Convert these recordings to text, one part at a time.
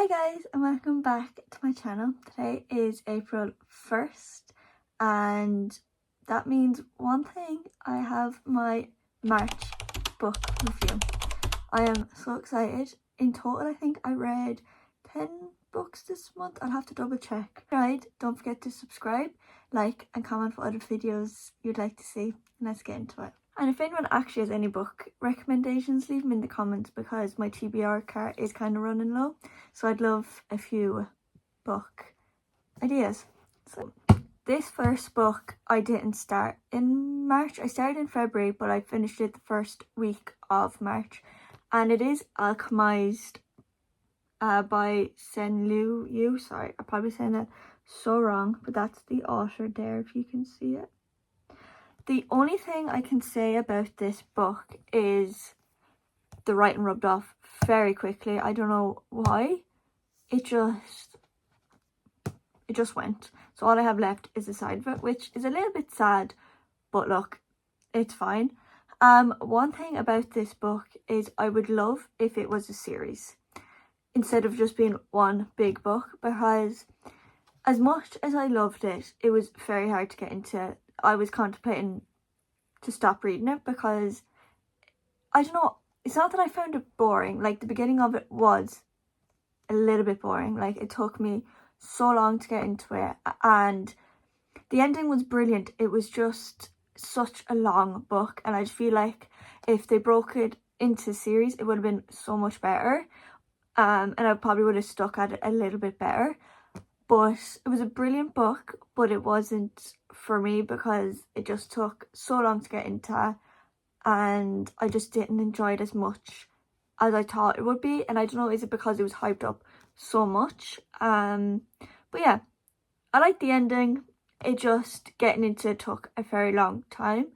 Hi guys and welcome back to my channel. Today is April 1st and that means one thing: I have my March book review. I am so excited. In total I think I read 10 books this month. I'll have to double check. Right, don't forget to subscribe, like and comment what other videos you'd like to see. Let's get into it. And if anyone actually has any book recommendations, leave them in the comments because my TBR cart is kind of running low. So I'd love a few book ideas. So this first book I didn't start in March. I started in February, but I finished it the first week of March. And it is Alchemized by Sen Liu Yu. Sorry, I'm probably saying that so wrong, but that's the author there if you can see it. The only thing I can say about this book is the writing rubbed off very quickly. I don't know why. It just went. So all I have left is the side of it, which is a little bit sad, but look, it's fine. One thing about this book is I would love if it was a series instead of just being one big book, because as much as I loved it, it was very hard to get into. I was contemplating to stop reading it because I don't know, it's not that I found it boring. Like, the beginning of it was a little bit boring. Like, it took me so long to get into it, and the ending was brilliant. It was just such a long book, and I just feel like if they broke it into series, it would have been so much better. And I probably would have stuck at it a little bit better. But it was a brilliant book, but it wasn't for me because it just took so long to get into, and I just didn't enjoy it as much as I thought it would be. And I don't know, is it because it was hyped up so much? But yeah, I like the ending. It just, getting into it took a very long time,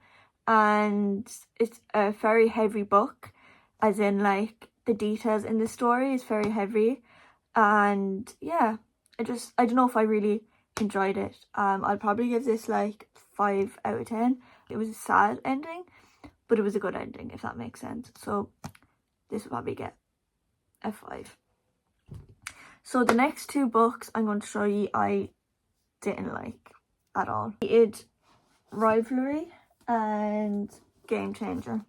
and it's a very heavy book, as in like the details in the story is very heavy. And yeah, I don't know if I really enjoyed it. I'd probably give this like 5 out of 10. It was a sad ending, but it was a good ending, if that makes sense. So this will probably get a 5. So the next 2 books I'm going to show you I didn't like at all. It's Rivalry and Game Changer.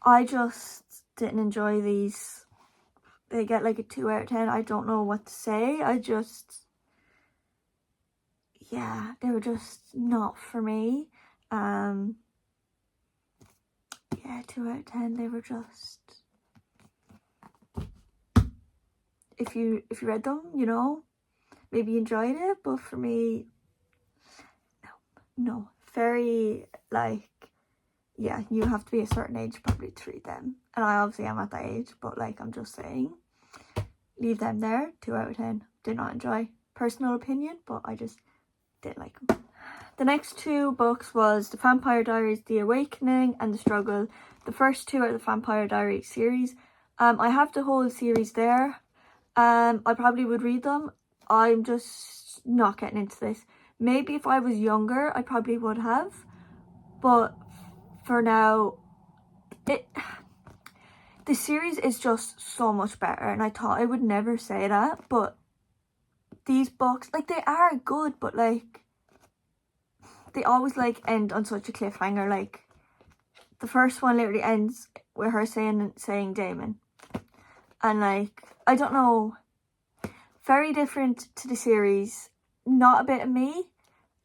I just didn't enjoy these. They get like a 2 out of 10. I don't know what to say. Yeah, they were just not for me. Yeah, 2 out of 10. They were just, if you read them, you know, maybe you enjoyed it, but for me, no. Very, like, yeah, you have to be a certain age probably to read them, and I obviously am at that age, but like, I'm just saying, leave them there. 2 out of 10. Did not enjoy. Personal opinion, but I just didn't like them. The next 2 books was The Vampire Diaries, The Awakening and The Struggle. The first 2 are the Vampire Diaries series. I have the whole series there. I probably would read them. I'm just not getting into this. Maybe if I was younger, I probably would have. But for now, the series is just so much better. And I thought I would never say that. But these books, like, they are good, but like, they always like end on such a cliffhanger. Like, the first one literally ends with her saying Damon, and like, I don't know, very different to the series. Not a bit of me.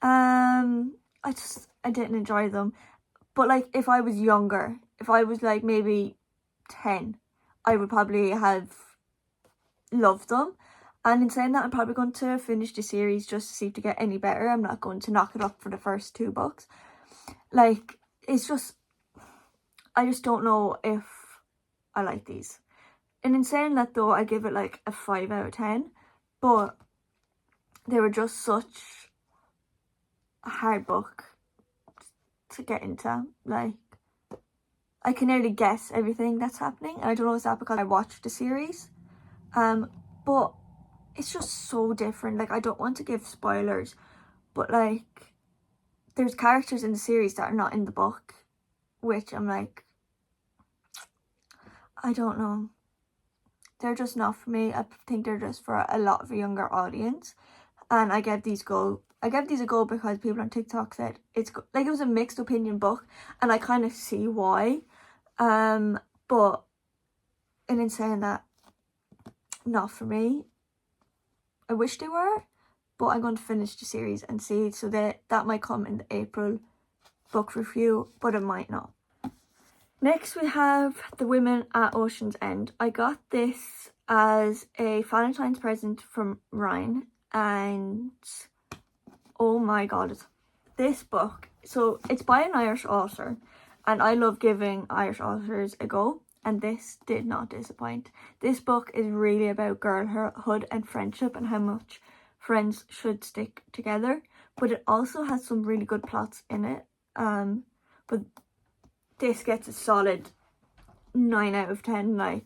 I didn't enjoy them. But like, if I was younger, if I was like maybe 10, I would probably have loved them. And in saying that, I'm probably going to finish the series just to see if to get any better. I'm not going to knock it up for the first 2 books. Like, it's just, I just don't know if I like these. And in saying that though, I give it like a 5 out of 10. But they were just such a hard book to get into. Like, I can nearly guess everything that's happening. I don't know, is that because I watched the series? But it's just so different. Like, I don't want to give spoilers, but like, there's characters in the series that are not in the book, which I'm like, I don't know. they're just not for me. I think they're just for a lot of a younger audience. And I gave these a go because people on TikTok said it's like, it was a mixed opinion book, and I kind of see why. But in saying that, not for me. I wish they were, but I'm going to finish the series and see. So that might come in the April book review, but it might not. Next we have The Women at Ocean's End. I got this as a Valentine's present from Ryan, and oh my god, this book, so it's by an Irish author, and I love giving Irish authors a go, and this did not disappoint. This book is really about girlhood and friendship and how much friends should stick together, but it also has some really good plots in it. But this gets a solid 9 out of 10, like,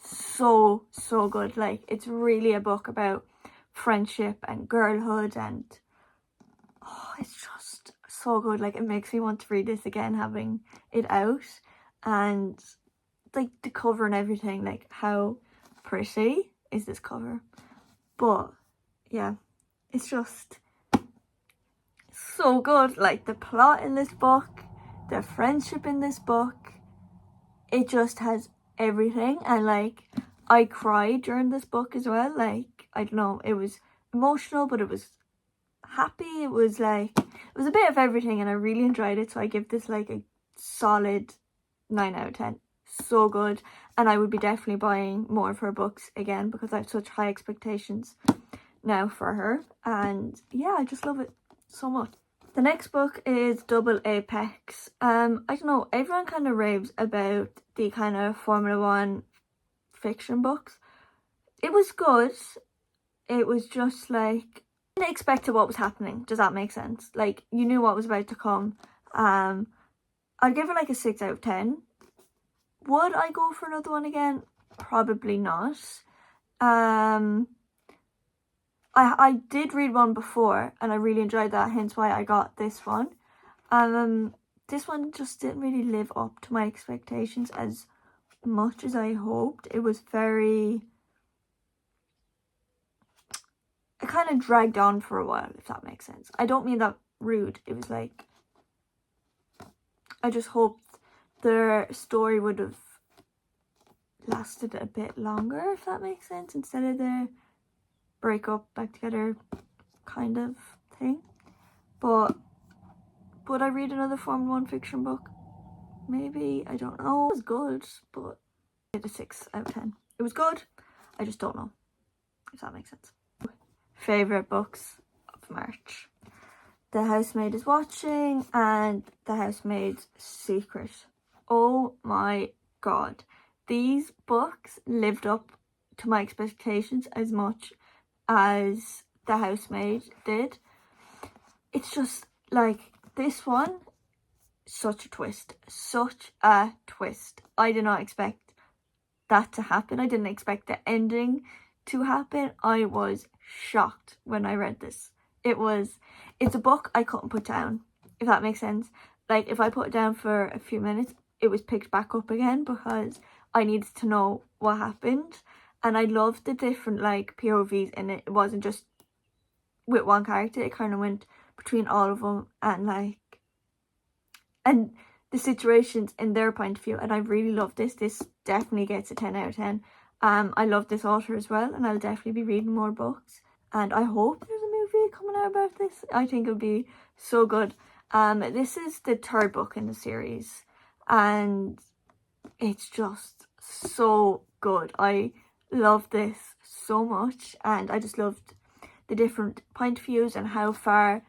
so good. Like, it's really a book about friendship and girlhood, and it's just so good. Like, it makes me want to read this again, having it out, and like the cover and everything, like how pretty is this cover. But yeah, it's just so good. Like, the plot in this book, the friendship in this book, it just has everything. And like, I cried during this book as well. Like, I don't know, it was emotional, but it was happy. It was like, it was a bit of everything, and I really enjoyed it. So I give this like a solid 9 out of 10. So good, and I would be definitely buying more of her books again because I have such high expectations now for her. And yeah, I just love it so much. The next book is Double Apex. I don't know, everyone kind of raves about the kind of Formula One fiction books. It was good. It was just like, I didn't expect what was happening. Does that make sense? Like, you knew what was about to come. I'd give it like a 6 out of 10. Would I go for another one again? Probably not. I did read one before and I really enjoyed that, hence why I got this one. This one just didn't really live up to my expectations as much as I hoped. It was very... It kind of dragged on for a while, if that makes sense. I don't mean that rude. It was like... I just hoped their story would have lasted a bit longer, if that makes sense, instead of the break up, back together kind of thing. But would I read another Formula One fiction book? Maybe, I don't know. It was good, but I did a 6 out of 10. It was good, I just don't know, if that makes sense. Favourite books of March. The Housemaid is Watching and The Housemaid's Secret. Oh my god. These books lived up to my expectations as much as The Housemaid did. It's just like, this one, such a twist. Such a twist. I did not expect that to happen. I didn't expect the ending to happen. I was shocked when I read this. It's a book I couldn't put down, if that makes sense. Like, if I put it down for a few minutes, it was picked back up again because I needed to know what happened. And I loved the different like POVs in it. It wasn't just with one character, it kind of went between all of them, and the situations in their point of view. And I really loved this. This definitely gets a 10 out of 10. I love this author as well, and I'll definitely be reading more books. And I hope there's a movie coming out about this. I think it would be so good. This is the 3rd book in the series, and it's just so good. I love this so much, and I just loved the different point of views and how far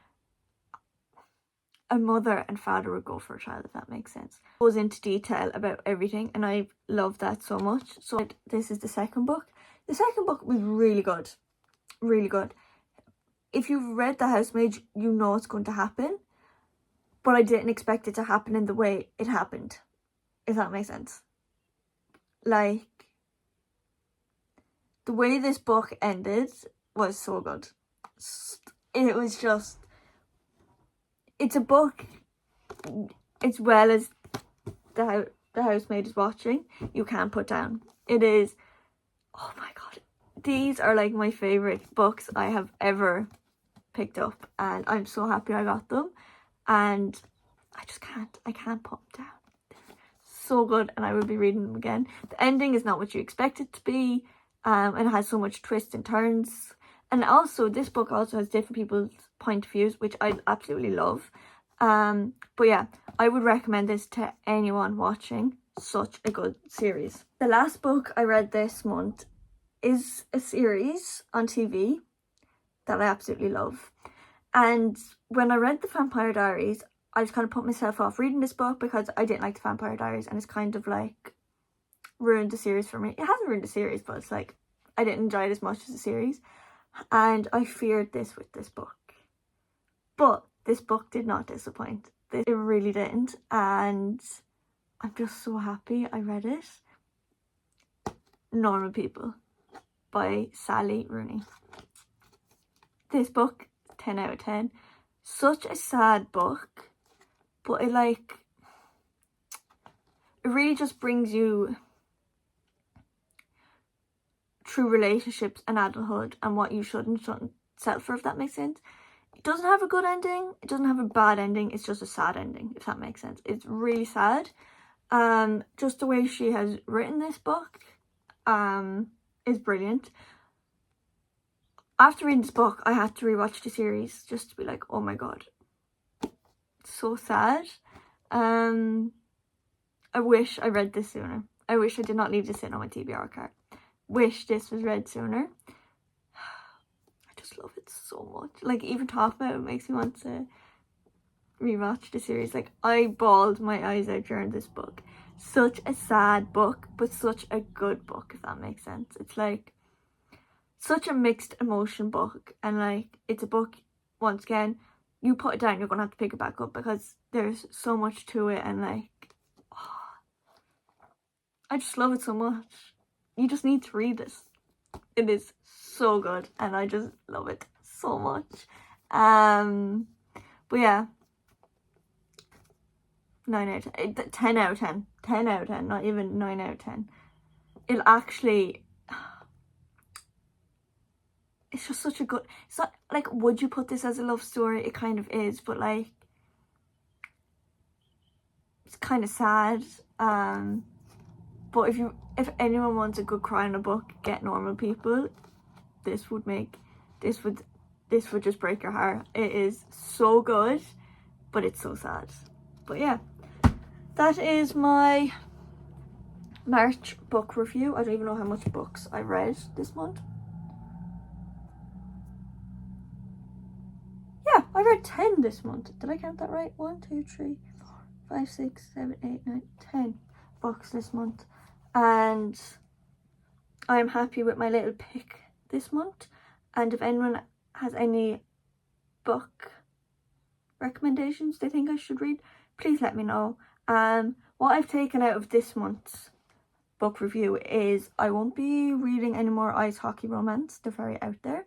a mother and father would go for a child, if that makes sense. It goes into detail about everything, and I love that so much. So this is the 2nd book. The 2nd book was really good. Really good. If you've read The Housemaid, you know it's going to happen, but I didn't expect it to happen in the way it happened, if that makes sense. Like, the way this book ended was so good. It was just... It's a book, as well as the Housemaid is Watching, you can't put down. It is, oh my god, these are like my favourite books I have ever picked up, and I'm so happy I got them, and I can't put them down. So good, and I will be reading them again. The ending is not what you expect it to be, and it has so much twists and turns. And also, this book also has different people's point of views, which I absolutely love. But yeah, I would recommend this to anyone watching. Such a good series. The last book I read this month is a series on TV that I absolutely love. And when I read The Vampire Diaries, I just kind of put myself off reading this book because I didn't like The Vampire Diaries, and it's kind of like ruined the series for me. It hasn't ruined the series, but it's like I didn't enjoy it as much as the series, and I feared this with this book. But this book did not disappoint. It really didn't, and I'm just so happy I read it. Normal People by Sally Rooney. This book, 10 out of 10. Such a sad book, but it really just brings you through relationships and adulthood and what you should and shouldn't settle for, if that makes sense. It doesn't have a good ending, it doesn't have a bad ending, it's just a sad ending, if that makes sense. It's really sad. Just the way she has written this book is brilliant. After reading this book, I had to rewatch the series just to be like, oh my god, so sad. I wish I read this sooner. I wish I did not leave this sitting on my TBR card. Wish this was read sooner. I just love it so much. Like, even talking about it makes me want to rewatch the series. Like, I bawled my eyes out during this book. Such a sad book, but such a good book, if that makes sense. It's like such a mixed emotion book, and like it's a book, once again, you put it down, you're gonna have to pick it back up because there's so much to it, and like, oh, I just love it so much. You just need to read this. It is so good, and I just love it so much. But yeah, 9 out of 10. 10 out of 10. 10 out of 10, not even 9 out of 10. It'll actually, it's just such a good, it's not like, would you put this as a love story? It kind of is, but like, it's kind of sad. But if anyone wants a good cry in a book, get Normal People. This would just break your heart. It is so good, but it's so sad. But yeah, that is my March book review. I don't even know how much books I read this month. Yeah, I read 10 this month. Did I count that right? 1, 2, 3, 4, 5, 6, 7, 8, 9, 10 books this month. And I'm happy with my little pick this month. And if anyone has any book recommendations they think I should read, please let me know. What I've taken out of this month's book review is I won't be reading any more ice hockey romance. They're very out there,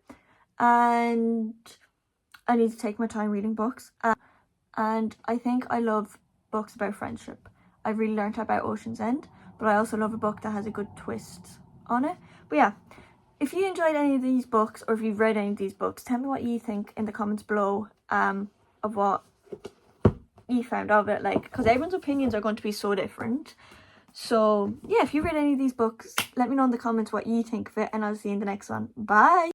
and I need to take my time reading books. And I think I love books about friendship. I really learned about Ocean's End, but I also love a book that has a good twist on it. But yeah, if you enjoyed any of these books, or if you've read any of these books, tell me what you think in the comments below of what you found of it, like, because everyone's opinions are going to be so different. So yeah, if you read any of these books, let me know in the comments what you think of it, and I'll see you in the next one. Bye.